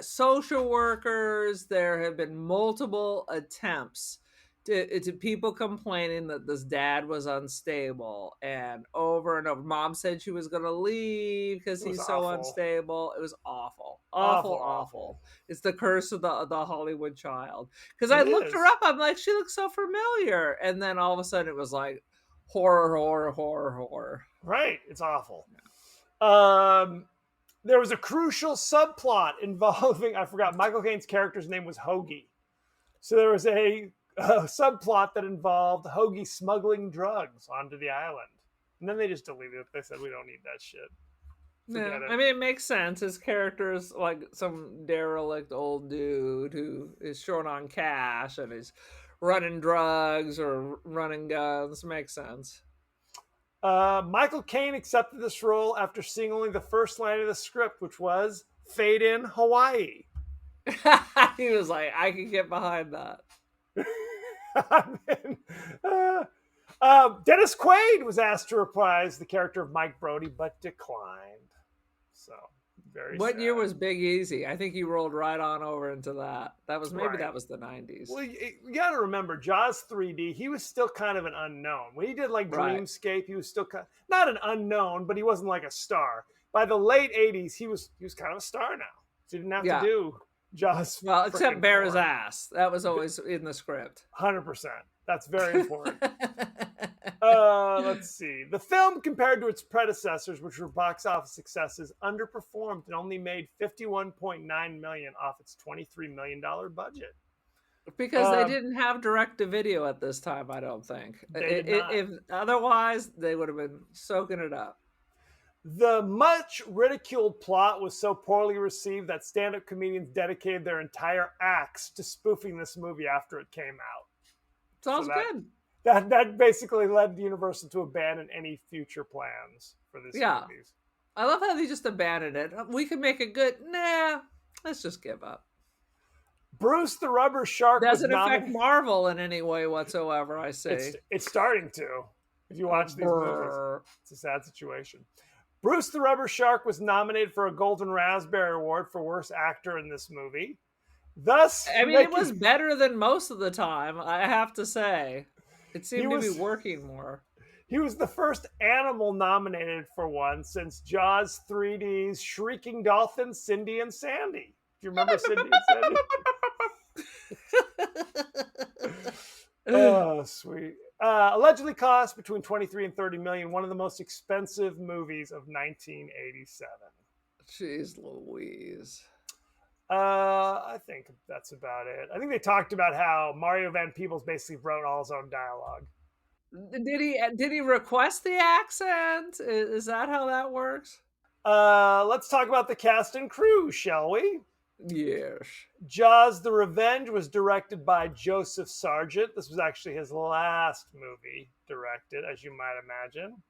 social workers. There have been multiple attempts to people complaining that this dad was unstable, and over. Mom said she was going to leave because he's so awful. unstable. It was awful. It's the curse of the Hollywood child. Because I looked her up. I'm like, she looks so familiar. And then all of a sudden it was like horror. Right. It's awful. There was a crucial subplot involving, I forgot, Michael Caine's character's name was Hoagie. So there was a subplot that involved Hoagie smuggling drugs onto the island. And then they just deleted it. They said, we don't need that shit. Yeah, Forget it. I mean, it makes sense. His character is like some derelict old dude who is short on cash and is running drugs or running guns. Makes sense. Michael Caine accepted this role after seeing only the first line of the script, which was Fade in Hawaii. He was like, I can get behind that. Dennis Quaid was asked to reprise the character of Mike Brody, but declined. So very. What sad. year was Big Easy? I think he rolled right on over into that. That was maybe Right. that was the 90s. Well, you got to remember, Jaws 3D. He was still kind of an unknown when he did like Right. Dreamscape. He was still not an unknown, but he wasn't like a star. By the late 80s, he was kind of a star now. So he didn't have Yeah. to do Jaws. Well, except frickin' bare his 4. ass. That was always in the script. 100%. That's very important. Let's see. The film, compared to its predecessors, which were box office successes, underperformed and only made $51.9 million off its $23 million budget. Because they didn't have direct-to-video at this time, I don't think. They did not. If otherwise, they would have been soaking it up. The much ridiculed plot was so poorly received that stand-up comedians dedicated their entire acts to spoofing this movie after it came out. Sounds So that- good. That basically led Universal to abandon any future plans for these movies. I love how they just abandoned it. We can make a good. Nah, let's just give up. Bruce the Rubber Shark Doesn't was affect Marvel in any way whatsoever. I say It's starting to. If you watch these movies, it's a sad situation. Bruce the Rubber Shark was nominated for a Golden Raspberry Award for Worst Actor in this movie. Thus, I mean, it was better than most of the time. I have to say, it seemed to be working more. He was the first animal nominated for one since Jaws 3D's Shrieking Dolphin, Cindy and Sandy. Do you remember Cindy and Sandy? Oh, sweet. Allegedly cost between 23 and 30 million. One of the most expensive movies of 1987. Jeez Louise. I think that's about it. I think they talked about how Mario Van Peebles basically wrote all his own dialogue. Did he request the accent? Is that how that works? Let's talk about the cast and crew, shall we? Yes. Jaws the Revenge was directed by Joseph Sargent. This was actually his last movie directed, as you might imagine.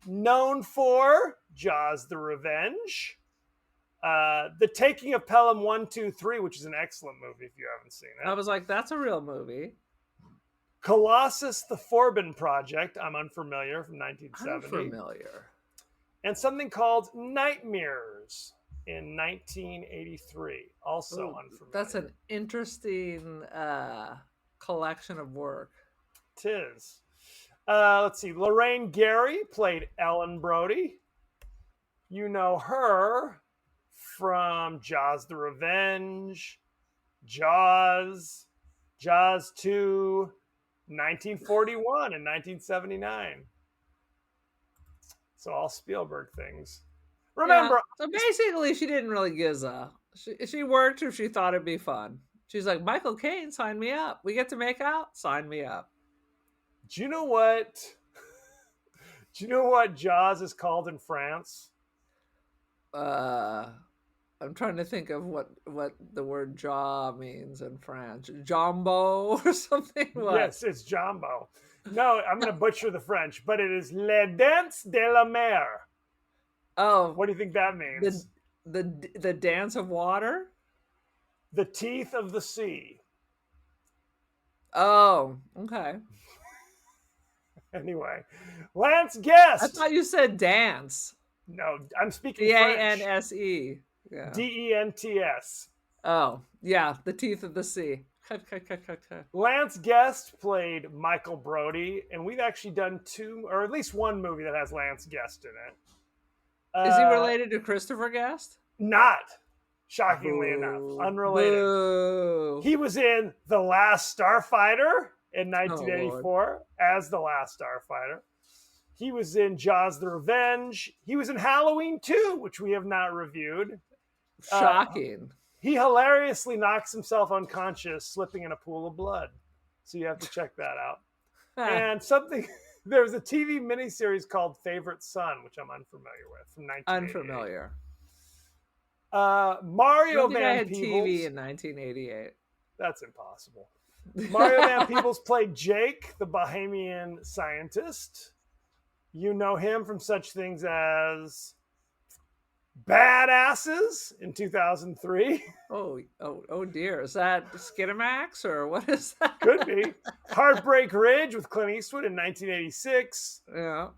Known for Jaws the Revenge, The Taking of Pelham 1, 2, 3, which is an excellent movie if you haven't seen it. I was like, that's a real movie. Colossus, The Forbin Project, I'm unfamiliar, from 1970. Unfamiliar. And something called Nightmares in 1983, also unfamiliar. That's an interesting collection of work. Tis. Let's see. Lorraine Gary played Ellen Brody. You know her from Jaws the Revenge, Jaws, Jaws 2, 1941, and 1979. So all Spielberg things. Remember. Yeah. So basically, she didn't really give a. She worked if she thought it'd be fun. She's like, Michael Caine, sign me up. We get to make out, sign me up. Do you know what? Do you know what Jaws is called in France? I'm trying to think of what the word jaw means in French. Jumbo or something? What? Yes, it's Jumbo. No, I'm going to butcher the French, but it is Les Dents de la Mer. Oh. What do you think that means? The dance of water? The teeth of the sea. Oh, okay. Anyway, Lance Guest. I thought you said dance. No, I'm speaking French. D-A-N-S-E. Yeah. D-E-N-T-S. Oh, yeah, the teeth of the sea. Lance Guest played Michael Brody, and we've actually done 2, or at least one movie that has Lance Guest in it. Is he related to Christopher Guest? Not, shockingly enough, unrelated. Boo. He was in The Last Starfighter in 1984 as the Last Starfighter. He was in Jaws the Revenge. He was in Halloween 2, which we have not reviewed. Shocking. He hilariously knocks himself unconscious, slipping in a pool of blood. So you have to check that out. And there was a TV miniseries called Favorite Son, which I'm unfamiliar with, from 1988. Unfamiliar. Mario I Van had Peebles. TV in 1988. That's impossible. Mario Van Peebles played Jake, the Bahamian scientist. You know him from such things as Badasses in 2003. Oh dear. Is that Skinamax or what is that? Could be. Heartbreak Ridge with Clint Eastwood in 1986. Yeah.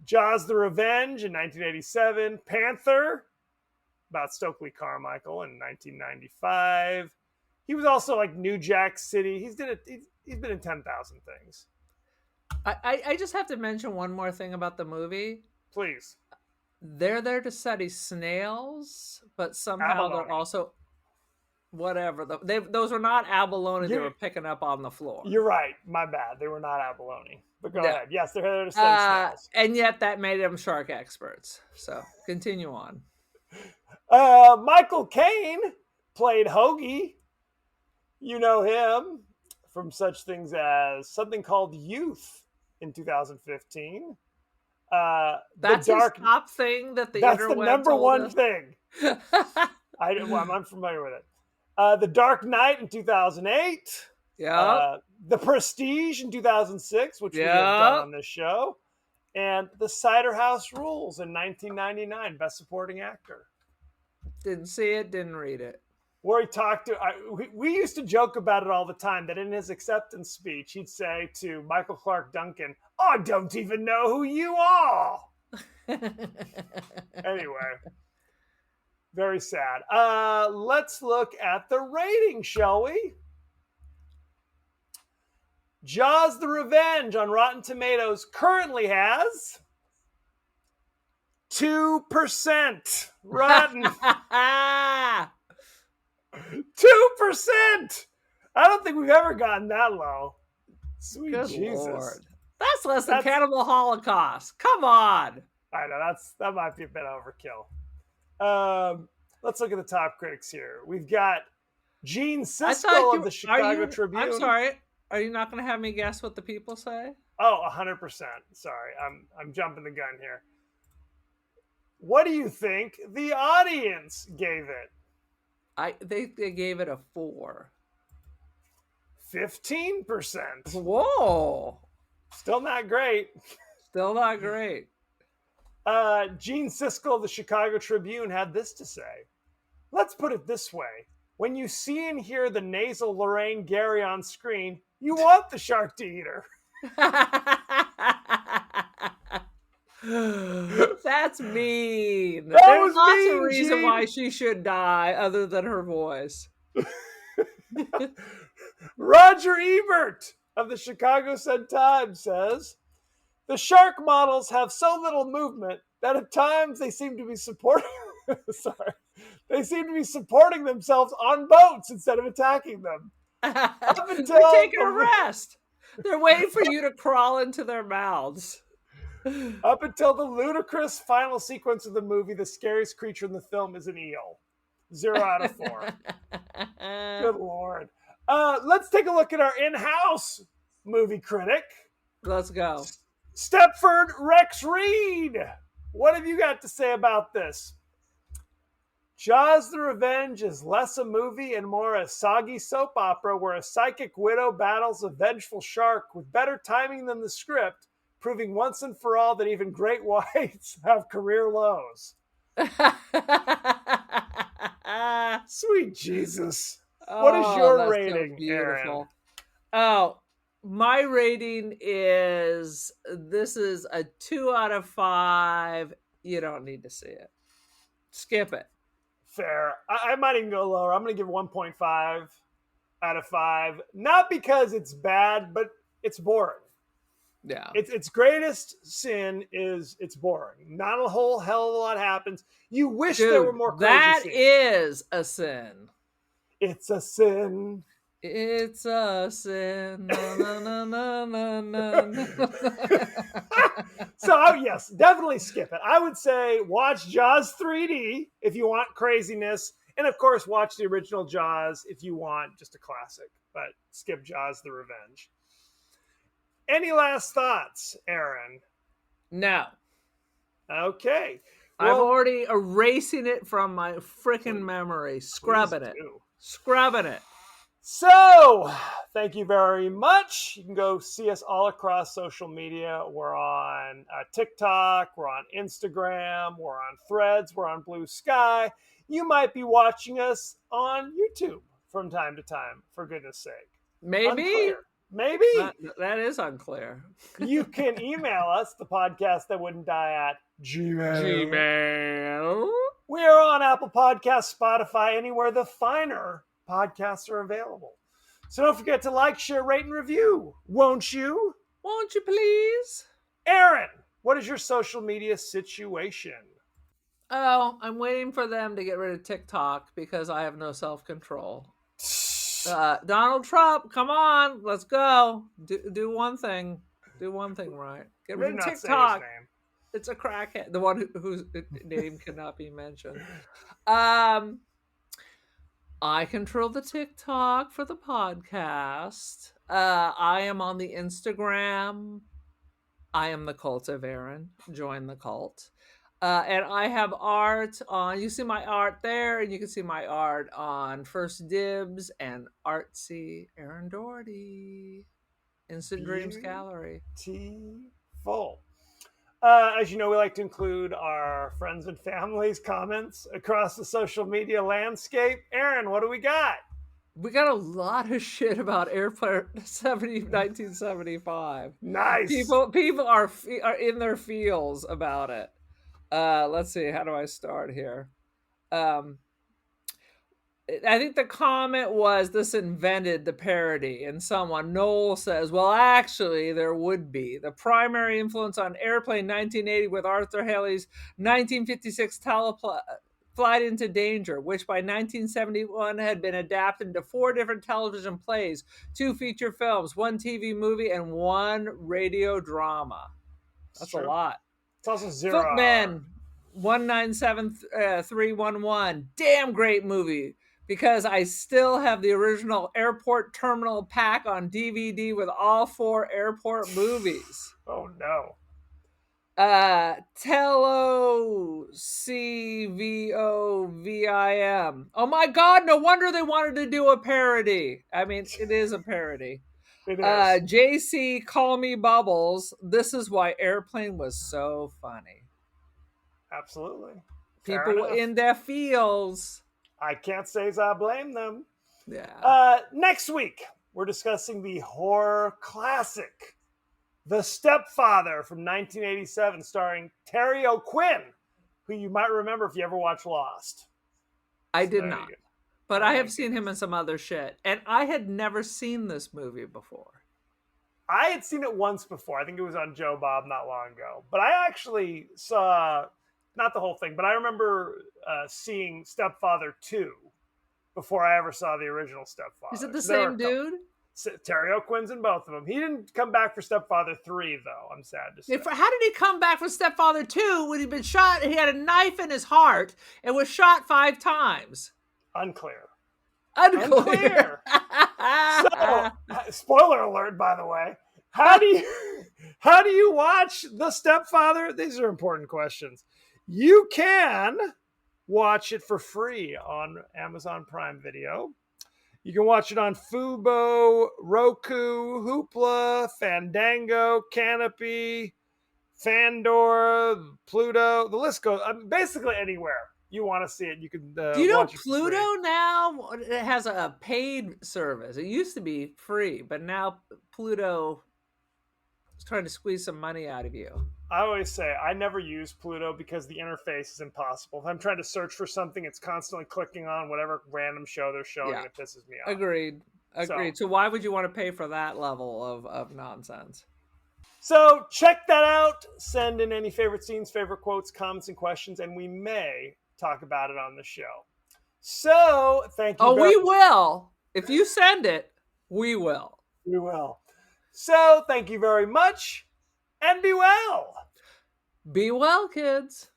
Jaws the Revenge in 1987. Panther, about Stokely Carmichael in 1995. He was also like New Jack City. He's been in 10,000 things. I just have to mention one more thing about the movie. Please. they're there to study snails, but somehow Abalone. they're also whatever. Those were not abalone they You- were picking up on the floor. You're right. My bad. They were not abalone. But go Yeah. ahead. Yes, they're there to study snails. And yet that made them shark experts. So continue on. Michael Caine played Hoagie. You know him from such things as something called Youth in 2015. That's his top thing that the That's the interweb number told one us? thing. I'm unfamiliar with it. The Dark Knight in 2008. Yeah. The Prestige in 2006, which we have Yep. done on this show. And The Cider House Rules in 1999, Best Supporting Actor. Didn't see it, didn't read it. Where he talked to, we used to joke about it all the time, that in his acceptance speech, he'd say to Michael Clark Duncan, "I don't even know who you are." Anyway, very sad. Let's look at the rating, shall we? Jaws the Revenge on Rotten Tomatoes currently has 2% rotten. 2%. I don't think we've ever gotten that low. Sweet Good Jesus. Lord. That's less than That's- Cannibal Holocaust. Come on. I know that might be a bit overkill. Let's look at the top critics here. We've got Gene Siskel of the Chicago Tribune. I'm sorry. Are you not going to have me guess what the people say? Oh, 100%. Sorry, I'm jumping the gun here. What do you think the audience gave it? They gave it a 4. 15%. Whoa. Still not great. Still not great. Gene Siskel of the Chicago Tribune had this to say. Let's put it this way. When you see and hear the nasal Lorraine Gary on screen, you want the shark to eat her. That's mean. That There's was lots mean, of reason Gene. why she should die other than her voice. Roger Ebert of the Chicago Sun-Times says, the shark models have so little movement that at times they seem to be supporting themselves on boats instead of attacking them. They're taking a rest. They're waiting for you to crawl into their mouths. Up until the ludicrous final sequence of the movie, the scariest creature in the film is an eel. 0 out of 4. Good Lord. Let's take a look at our in-house movie critic. Let's go. Stepford Rex Reed. What have you got to say about this? Jaws the Revenge is less a movie and more a soggy soap opera where a psychic widow battles a vengeful shark with better timing than the script, proving once and for all that even great whites have career lows. Sweet Jesus. What is your that's so rating, Aaron? beautiful. Oh, my rating is this is a 2 out of 5. You don't need to see it. Skip it. Fair. I might even go lower. I'm going to give 1.5 out of 5. Not because it's bad, but it's boring. Yeah. Its greatest sin is it's boring. Not a whole hell of a lot happens. You wish there were more crazy that scenes. is a sin. It's a sin. It's a sin. Na, na, na, na, na, na. So, yes, definitely skip it. I would say watch Jaws 3D if you want craziness. And, of course, watch the original Jaws if you want just a classic. But skip Jaws the Revenge. Any last thoughts, Aaron? No. Okay. I'm Well, already erasing it from my freaking memory. Scrubbing please it. do. Scrubbing it. So, thank you very much. You can go see us all across social media. We're on TikTok, we're on Instagram, we're on Threads, we're on Blue Sky. You might be watching us on YouTube from time to time, for goodness sake. Maybe. Unclear. Maybe. That is unclear. You can email us, the podcast that wouldn't die at Gmail. Gmail. We are on Apple Podcasts, Spotify, anywhere the finer podcasts are available. So don't forget to like, share, rate, and review, won't you? Won't you please? Aaron, what is your social media situation? Oh, I'm waiting for them to get rid of TikTok because I have no self-control. Donald Trump, come on, let's go. Do one thing. Do one thing right. Get We rid did of not say his TikTok. name. It's a crackhead. The one whose name cannot be mentioned. I control the TikTok for the podcast. I am on the Instagram. I am the cult of Aaron. Join the cult. And I have art on, you see my art there, and you can see my art on First Dibs and Artsy Aaron Doherty. Instant Dreams Gallery. Beautiful. As you know, we like to include our friends and family's comments across the social media landscape. Aaron, what do we got? We got a lot of shit about Airplane 1975. Nice. People are in their feels about it. Let's see. How do I start here? I think the comment was this invented the parody, and someone, Noel, says, well, actually, there would be. The primary influence on Airplane 1980 with Arthur Haley's 1956 Flight into Danger, which by 1971 had been adapted into 4 different television plays, 2 feature films, 1 TV movie, and 1 radio drama. That's a lot. It's also 0 Footman 197311. Damn great movie. Because I still have the original Airport Terminal pack on DVD with all 4 airport movies. Oh no. Tello CVOVIM. Oh my God, no wonder they wanted to do a parody. I mean, it is a parody. It is. JC Call Me Bubbles. This is why Airplane was so funny. Absolutely. People in their feels. I can't say as I blame them. Yeah. Next week, we're discussing the horror classic, The Stepfather from 1987, starring Terry O'Quinn, who you might remember if you ever watched Lost. I did not. But I have seen him in some other shit. And I had never seen this movie before. I had seen it once before. I think it was on Joe Bob not long ago. But I actually saw, not the whole thing, but I remember seeing Stepfather 2 before I ever saw the original Stepfather. Is it the same dude? Terry O'Quinn's in both of them. He didn't come back for Stepfather 3, though. I'm sad to say. How did he come back for Stepfather 2 when he'd been shot? He had a knife in his heart and was shot 5 times. Unclear. So, spoiler alert, by the way. How do you watch The Stepfather? These are important questions. You can watch it for free on Amazon Prime Video. You can watch it on Fubo, Roku, Hoopla, Fandango, Canopy, Fandor, Pluto. The list goes basically anywhere you want to see it. You can. Do you know Pluto now? It has a paid service. It used to be free, but now Pluto is trying to squeeze some money out of you. I always say I never use Pluto because the interface is impossible. If I'm trying to search for something, it's constantly clicking on whatever random show they're showing, and it pisses me off. Agreed. So why would you want to pay for that level of nonsense? So check that out. Send in any favorite scenes, favorite quotes, comments, and questions, and we may talk about it on the show. So thank you. We will. If you send it, we will. We will. So thank you very much, and be well. Be well, kids.